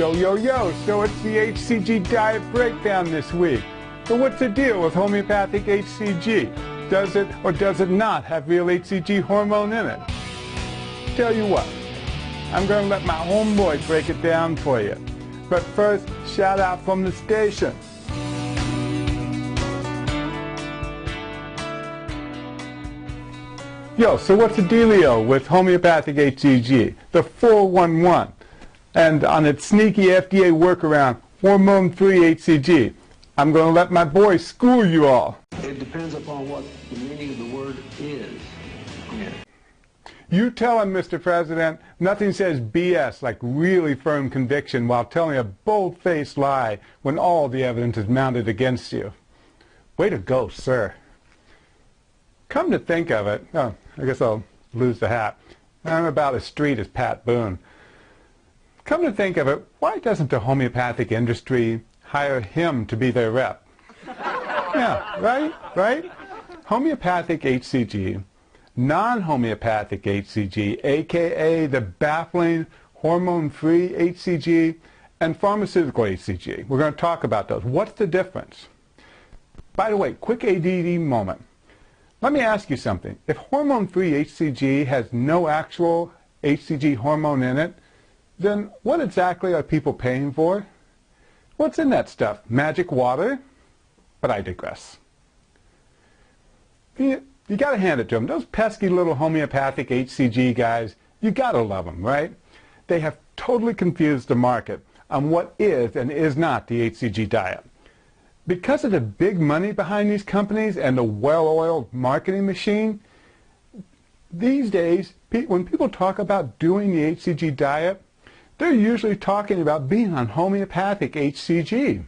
Yo, yo, yo, so it's the HCG Diet Breakdown this week. So what's the deal with homeopathic HCG? Does it or does it not have real HCG hormone in it? Tell you what, I'm going to let my homeboy break it down for you. But first, shout out from the station. Yo, so what's the dealio with homeopathic HCG, the 411, and on its sneaky FDA workaround, hormone-free HCG? I'm going to let my boy school you all. It depends upon what the meaning of the word is. Yeah. You tell him, Mr. President, nothing says BS like really firm conviction while telling a bold-faced lie when all the evidence is mounted against you. Way to go, sir. Come to think of it, oh, I guess I'll lose the hat. I'm about as street as Pat Boone. Come to think of it, why doesn't the homeopathic industry hire him to be their rep? Yeah, right? Homeopathic HCG, non-homeopathic HCG, aka the baffling hormone-free HCG, and pharmaceutical HCG. We're going to talk about those. What's the difference? By the way, quick ADD moment. Let me ask you something. If hormone-free HCG has no actual HCG hormone in it, then what exactly are people paying for? What's in that stuff? Magic water? But I digress. You got to hand it to them. Those pesky little homeopathic HCG guys, you got to love them, right? They have totally confused the market on what is and is not the HCG diet. Because of the big money behind these companies and the well-oiled marketing machine, these days, when people talk about doing the HCG diet, they're usually talking about being on homeopathic HCG.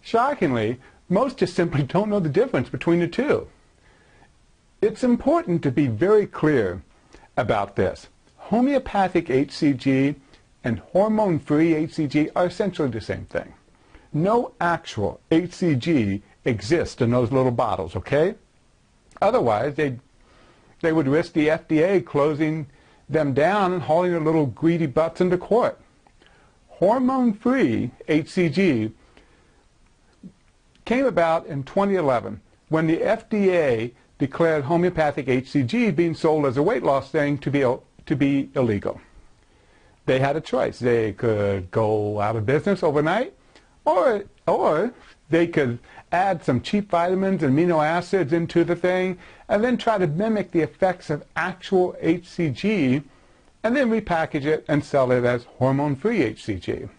Shockingly, most just simply don't know the difference between the two. It's important to be very clear about this. Homeopathic HCG and hormone-free HCG are essentially the same thing. No actual HCG exists in those little bottles, okay? Otherwise, they would risk the FDA closing them down and hauling their little greedy butts into court. Hormone-free HCG came about in 2011 when the FDA declared homeopathic HCG being sold as a weight loss thing to be illegal. They had a choice. They could go out of business overnight, or they could add some cheap vitamins and amino acids into the thing and then try to mimic the effects of actual HCG and then repackage it and sell it as hormone-free HCG.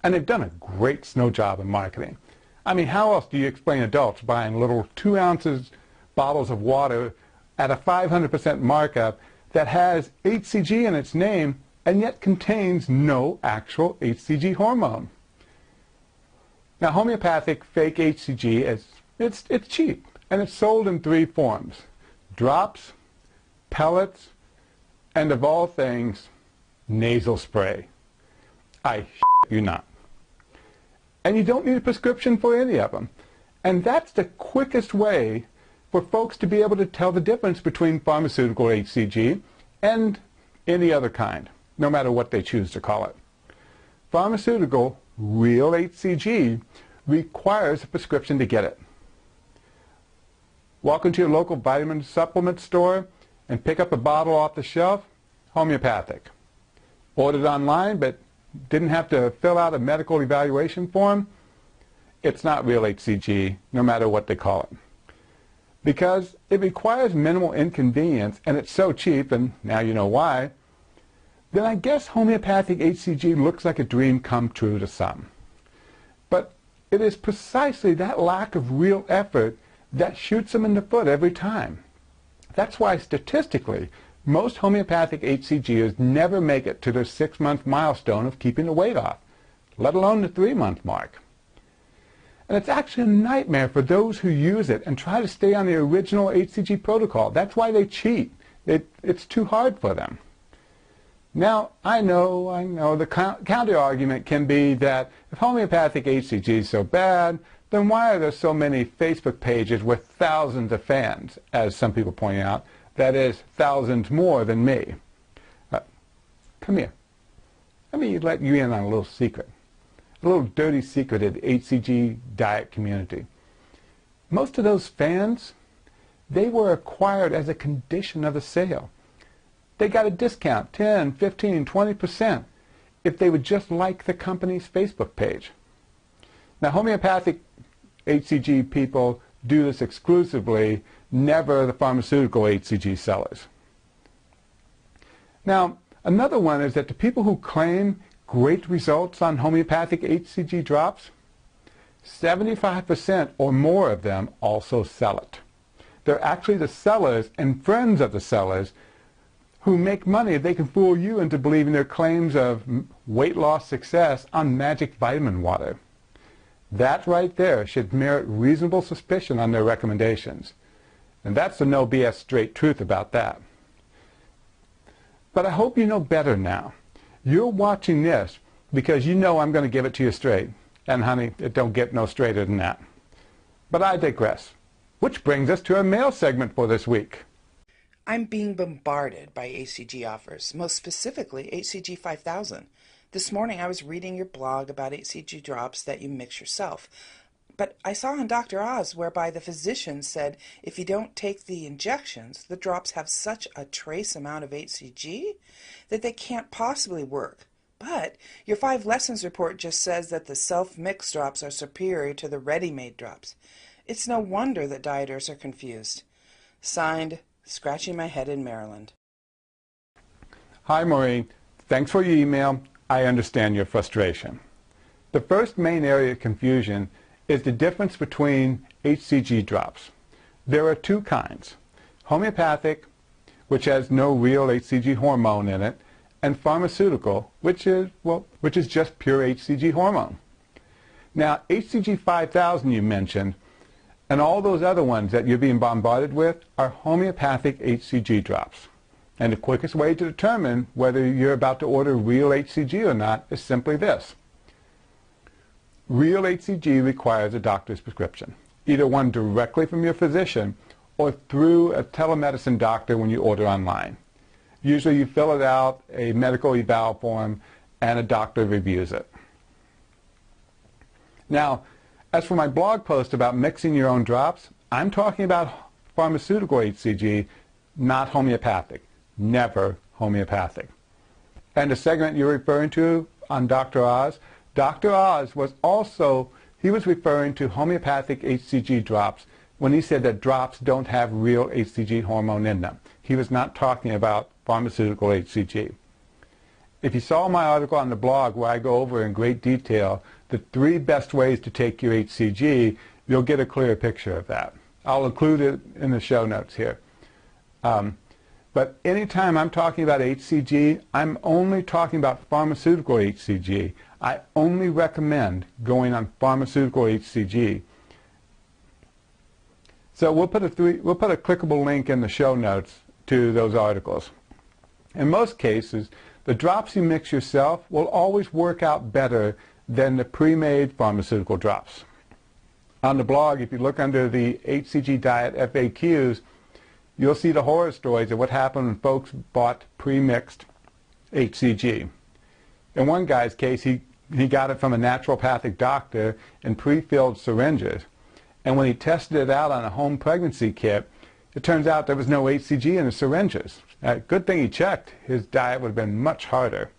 And they've done a great snow job in marketing. I mean, how else do you explain adults buying little 2 ounces bottles of water at a 500% markup that has HCG in its name and yet contains no actual HCG hormone? Now, homeopathic fake HCG it's cheap, and it's sold in 3 forms: drops, pellets, and of all things, nasal spray. I you not. And you don't need a prescription for any of them. And that's the quickest way for folks to be able to tell the difference between pharmaceutical HCG and any other kind, no matter what they choose to call it. Pharmaceutical real HCG requires a prescription to get it. Walk into your local vitamin supplement store and pick up a bottle off the shelf, homeopathic. Ordered online but didn't have to fill out a medical evaluation form, it's not real HCG, no matter what they call it. Because it requires minimal inconvenience and it's so cheap, and now you know why, then I guess homeopathic HCG looks like a dream come true to some. But it is precisely that lack of real effort that shoots them in the foot every time. That's why statistically, most homeopathic HCGers never make it to their 6-month milestone of keeping the weight off, let alone the 3-month mark. And it's actually a nightmare for those who use it and try to stay on the original HCG protocol. That's why they cheat. It's too hard for them. Now, I know, the counter-argument can be that if homeopathic HCG is so bad, then why are there so many Facebook pages with thousands of fans, as some people point out? That is, thousands more than me. Come here. let me let you in on a little secret, a little dirty secret of the HCG diet community. Most of those fans, they were acquired as a condition of the sale. They got a discount, 10, 15, 20%, if they would just like the company's Facebook page. Now, homeopathic HCG people do this exclusively, never the pharmaceutical HCG sellers. Now, another one is that the people who claim great results on homeopathic HCG drops, 75% or more of them also sell it. They're actually the sellers and friends of the sellers who make money if they can fool you into believing their claims of weight loss success on magic vitamin water. That right there should merit reasonable suspicion on their recommendations. And that's the no BS straight truth about that. But I hope you know better now. You're watching this because you know I'm going to give it to you straight. And honey, it don't get no straighter than that. But I digress. Which brings us to our mail segment for this week. I'm being bombarded by HCG offers, most specifically HCG 5000. This morning I was reading your blog about HCG drops that you mix yourself. But I saw on Dr. Oz whereby the physician said if you don't take the injections, the drops have such a trace amount of HCG that they can't possibly work. But your 5 lessons report just says that the self-mix drops are superior to the ready-made drops. It's no wonder that dieters are confused. Signed, Scratching My Head in Maryland. Hi Maureen, thanks for your email. I understand your frustration. The first main area of confusion is the difference between HCG drops. There are 2 kinds, homeopathic, which has no real HCG hormone in it, and pharmaceutical, which is just pure HCG hormone. Now, HCG 5000 you mentioned, and all those other ones that you're being bombarded with are homeopathic HCG drops. And the quickest way to determine whether you're about to order real HCG or not is simply this. Real HCG requires a doctor's prescription, either one directly from your physician or through a telemedicine doctor when you order online. Usually you fill it out, a medical eval form, and a doctor reviews it. Now, as for my blog post about mixing your own drops, I'm talking about pharmaceutical HCG, not homeopathic. Never homeopathic. And the segment you're referring to on Dr. Oz, Dr. Oz was referring to homeopathic HCG drops when he said that drops don't have real HCG hormone in them. He was not talking about pharmaceutical HCG. If you saw my article on the blog where I go over in great detail the 3 best ways to take your HCG, you'll get a clear picture of that. I'll include it in the show notes here. But anytime I'm talking about HCG, I'm only talking about pharmaceutical HCG. I only recommend going on pharmaceutical HCG. So we'll put a clickable link in the show notes to those articles. In most cases, the drops you mix yourself will always work out better than the pre-made pharmaceutical drops. On the blog, if you look under the HCG Diet FAQs, you'll see the horror stories of what happened when folks bought pre-mixed HCG. In one guy's case, he got it from a naturopathic doctor in pre-filled syringes. And when he tested it out on a home pregnancy kit, it turns out there was no HCG in the syringes. Good thing he checked. His diet would have been much harder.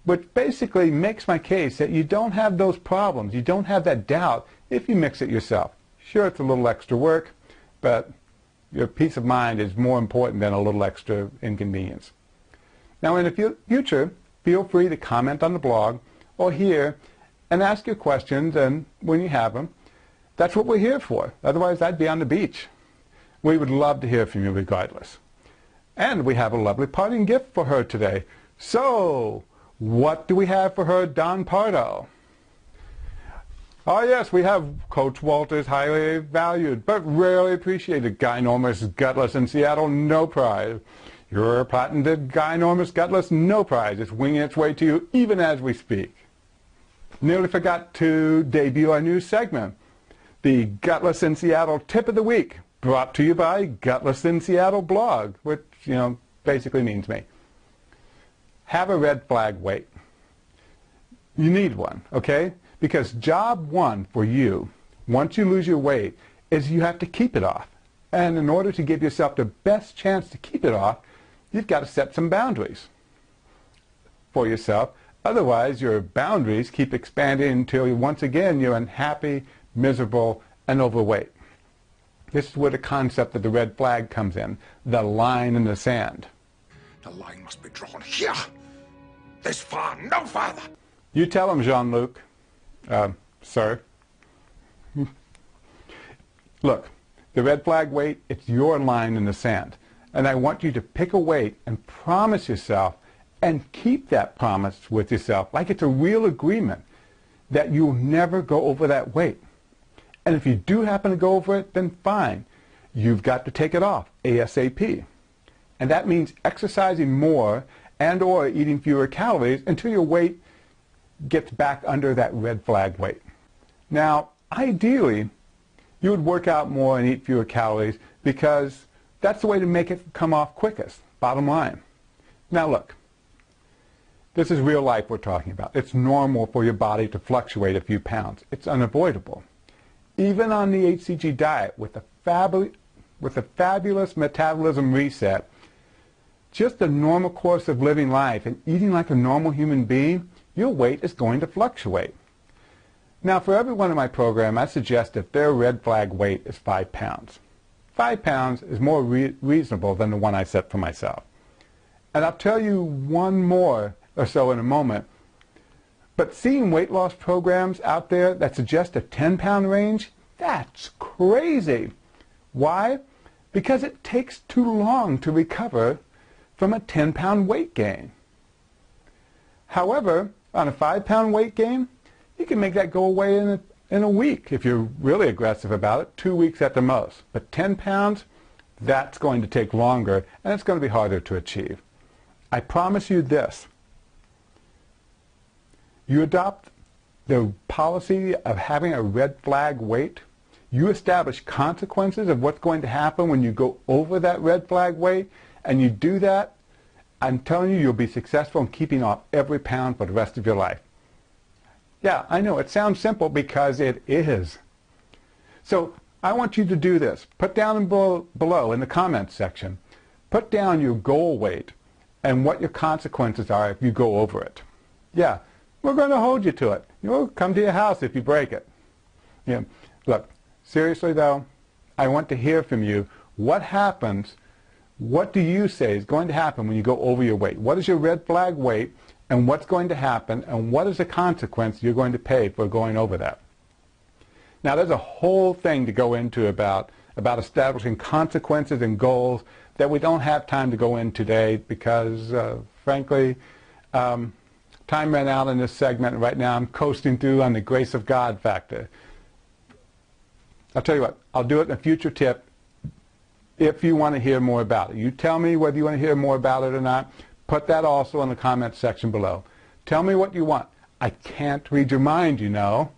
Which basically makes my case that you don't have those problems. You don't have that doubt if you mix it yourself. Sure, it's a little extra work, but your peace of mind is more important than a little extra inconvenience. Now, in the future, feel free to comment on the blog or here and ask your questions, and when you have them, that's what we're here for. Otherwise, I'd be on the beach. We would love to hear from you regardless. And we have a lovely parting gift for her today. So, what do we have for her, Don Pardo? Oh yes, we have Coach Walter's highly valued but rarely appreciated Gynormous Gutless in Seattle, no prize. Your patented Gynormous Gutless, no prize. It's winging its way to you even as we speak. Nearly forgot to debut our new segment, the Gutless in Seattle Tip of the Week, brought to you by Gutless in Seattle blog, which, basically means me. Have a red flag weight. You need one, okay? Because job one for you, once you lose your weight, is you have to keep it off. And in order to give yourself the best chance to keep it off, you've got to set some boundaries for yourself. Otherwise, your boundaries keep expanding until once again you're unhappy, miserable, and overweight. This is where the concept of the red flag comes in, the line in the sand. The line must be drawn here. This far, no farther. You tell him, Jean-Luc. Sir. Look, the red flag weight, it's your line in the sand. And I want you to pick a weight and promise yourself and keep that promise with yourself like it's a real agreement that you'll never go over that weight. And if you do happen to go over it, then fine. You've got to take it off ASAP. And that means exercising more and or eating fewer calories until your weight gets back under that red flag weight. Now, ideally, you would work out more and eat fewer calories because that's the way to make it come off quickest, bottom line. Now look, this is real life we're talking about. It's normal for your body to fluctuate a few pounds. It's unavoidable. Even on the HCG diet with a fabulous metabolism reset, just the normal course of living life and eating like a normal human being, your weight is going to fluctuate. Now, for everyone in my program, I suggest that their red flag weight is 5 pounds. 5 pounds is more reasonable than the one I set for myself. And I'll tell you one more or so in a moment. But seeing weight loss programs out there that suggest a 10-pound range, that's crazy. Why? Because it takes too long to recover from a 10-pound weight gain. However, on a 5-pound weight gain, you can make that go away in a week if you're really aggressive about it, 2 weeks at the most. But 10 pounds, that's going to take longer, and it's going to be harder to achieve. I promise you this. You adopt the policy of having a red flag weight. You establish consequences of what's going to happen when you go over that red flag weight, and you do that, I'm telling you, you'll be successful in keeping off every pound for the rest of your life. Yeah, I know, it sounds simple because it is. So I want you to do this. Put down below in the comments section, put down your goal weight and what your consequences are if you go over it. Yeah, we're going to hold you to it. We'll come to your house if you break it. Yeah. Look, seriously though, I want to hear from you. What happens? What do you say is going to happen when you go over your weight? What is your red flag weight, and what's going to happen, and what is the consequence you're going to pay for going over that? Now, there's a whole thing to go into about establishing consequences and goals that we don't have time to go in today because, frankly, time ran out in this segment. Right now, I'm coasting through on the grace of God factor. I'll tell you what, I'll do it in a future tip if you want to hear more about it. You tell me whether you want to hear more about it or not. Put that also in the comments section below. Tell me what you want. I can't read your mind, you know.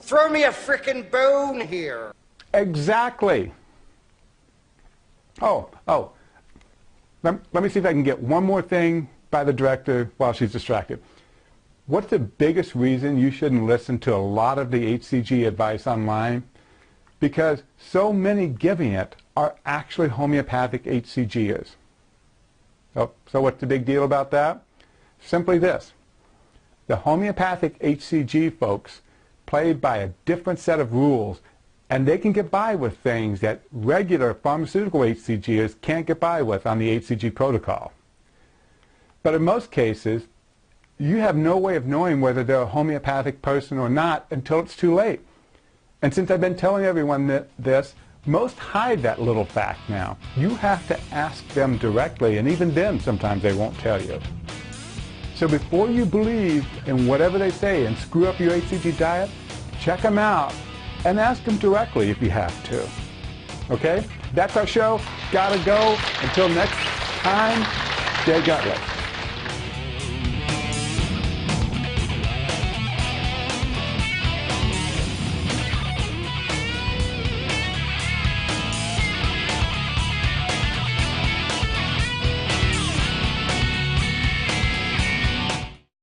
Throw me a frickin' bone here. Exactly. Oh. Let me see if I can get one more thing by the director while she's distracted. What's the biggest reason you shouldn't listen to a lot of the HCG advice online? Because so many giving it are actually homeopathic HCGers. So what's the big deal about that? Simply this. The homeopathic HCG folks play by a different set of rules, and they can get by with things that regular pharmaceutical HCGers can't get by with on the HCG protocol. But in most cases, you have no way of knowing whether they're a homeopathic person or not until it's too late. And since I've been telling everyone this, most hide that little fact now. You have to ask them directly, and even then sometimes they won't tell you. So before you believe in whatever they say and screw up your HCG diet, check them out and ask them directly if you have to. Okay? That's our show. Gotta go. Until next time, stay gutless.